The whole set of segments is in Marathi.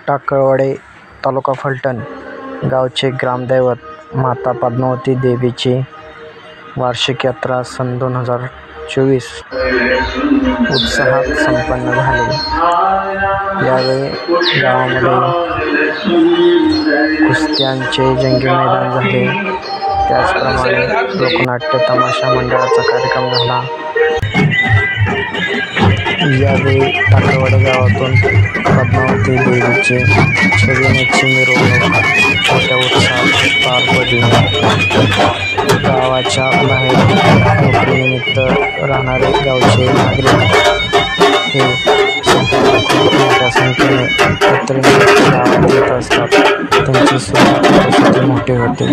टाकळवाडी तालुका फलटण गावचे ग्रामदैवत माता पद्मावती देवीची वार्षिक यात्रा सन 2024 उत्साहात संपन्न झाली। यावेळी गावामध्ये कुस्त्यांचे जंगी मैदान झाले, त्याचप्रमाणे लोकनाट्य तमाशा मंडळाचा कार्यक्रम झाला। यावेळी टाकळवाडी गावातून पद्मावती देवीची छबिनेची मिरवणूक मोठ्या उत्साहात पार पडली। गावाच्या बाहेर नोकरीनिमित्त राहणारे गावचे नागरिक हे खूप मोठ्या संख्येने यात्रेनिमित्त गावात येत असतात। त्यांची सुद्धा मोठी होते।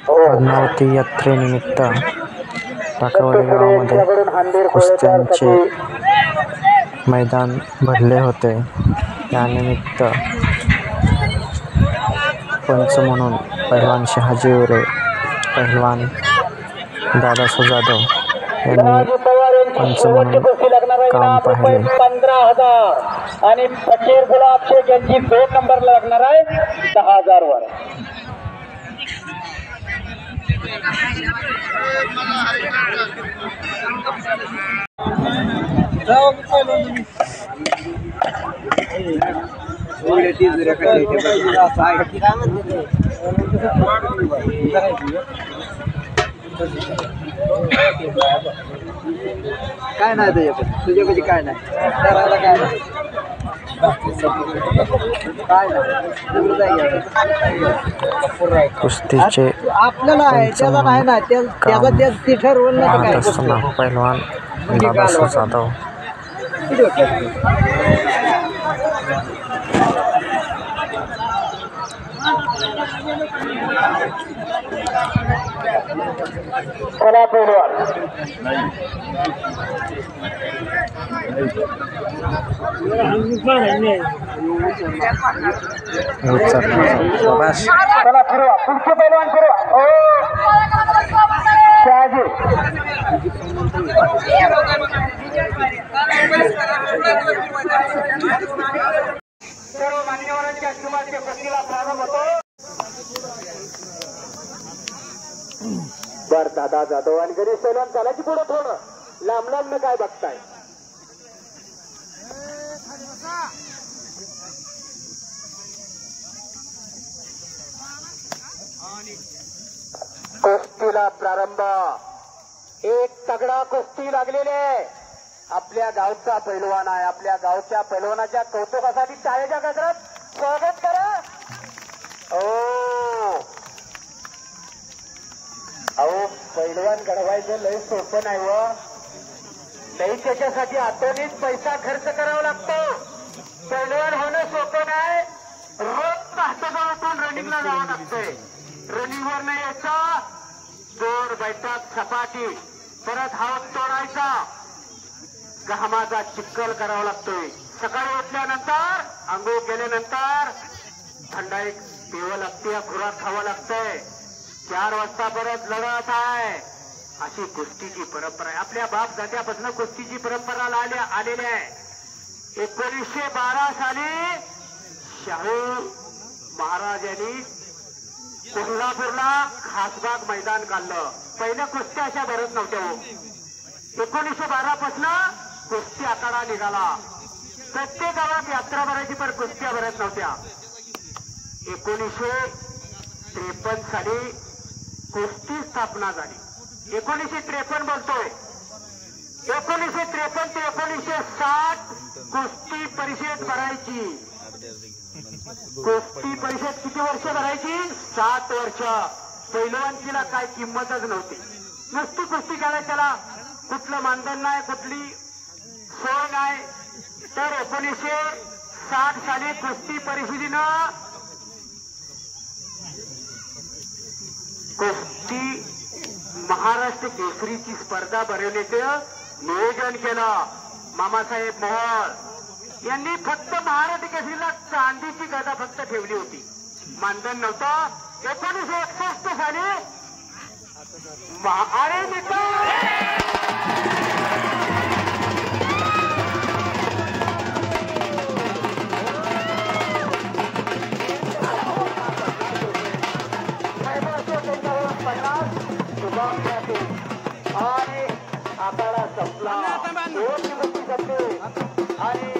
पद्मावती यात्रेनिमित्त टाकळवाडी गावामध्ये कुस्त्यांचे मैदान भरले होते। यानिमित्त पंच म्हणून पहिलवान शहाजी उरे, पहिलवान दादासाहेब जाधव यांनी पंच म्हणून काम पाहिले। 15,000 आणि फकीर गुलाब शेख यांची 2 नंबरला लागणार आहे 10,000 वर। काय नाही तुझ्यापाशी काय नाही करायला काय नाही कुस्तीचे आपल्याला आहे त्याला नाही ना त्याचा ते ठरवलं नाही काय असताना पहिलवान दादासाहेब जाधव चला पहिलवान चला फिरवा पुढचे पहिलवान फिरवा। ओ शहाजी सर्व मान्यवरांच्या शुभाच्या कुस्तीला प्रारंभ होतो। बर दादा जाधव आणि गणेश पैलवान चालायची पुढे थोडं लांब लांब काय बघताय। कुस्तीला प्रारंभ। एक तगडा कुस्ती लागलेली आहे। आपल्या गावचा पैलवान आहे। आपल्या गावच्या पैलवानाच्या कौतुकासाठी टाळ्याच्या गजरात स्वागत करा। अहो पैलवान घडवायचं लय सोपं नाही व लई त्याच्यासाठी आतोनीच पैसा खर्च करावा लागतो। पैलवान होणं सोपं नाही, रनिंगला जावं लागतंय. रनिंगवर नाही यायचं, जोर बैठक सपाटी, परत हात तोडायचा, घामाचा चिखल करावा लागतोय. सकाळी उठल्यानंतर आंघोळ केल्यानंतर थंडा एक पिवं लागते, खुराक खावं लागतंय. 4 वाजता परत लढत आहे. अशी कुस्तीची परंपरा आहे. आपल्या बाप दात्यापासून कुस्तीची परंपरा आलेली आहे. 1912 साली शाहू महाराज यांनी कोल्हापूरला खासबाग मैदान काढलं. पहिल्या कुस्त्या अशा भरत नव्हत्या. 1912 पासून कुस्ती आखाडा निघाला. प्रत्येक गावात यात्रा भरायची, पण कुस्त्या भरत नव्हत्या. 1953 साली कुस्ती स्थापना झाली. 1953 बोलतोय. 1953 ते 1960 कुस्ती परिषद भरायची. कुस्ती परिषद किती वर्ष भरायची? 7 वर्ष. पैलवानकीला काय किंमतच नव्हती. नुसती कुस्ती खेळायची, त्याला कुठलं मानधन नाही, कुठली सोय नाही. तर 1960 साली कुस्ती परिषदेनं कुस्ती महाराष्ट्र केसरीची स्पर्धा भरवण्याचं नियोजन केलं. मामासाहेब मोहोळ यांनी फक्त महाराष्ट्र केसरीला चांदीची गदा फक्त ठेवली होती, मानधन नव्हतं. 1961 साली अरे मित्र आणि आखाडा संपला. 2 दिवस संपले आणि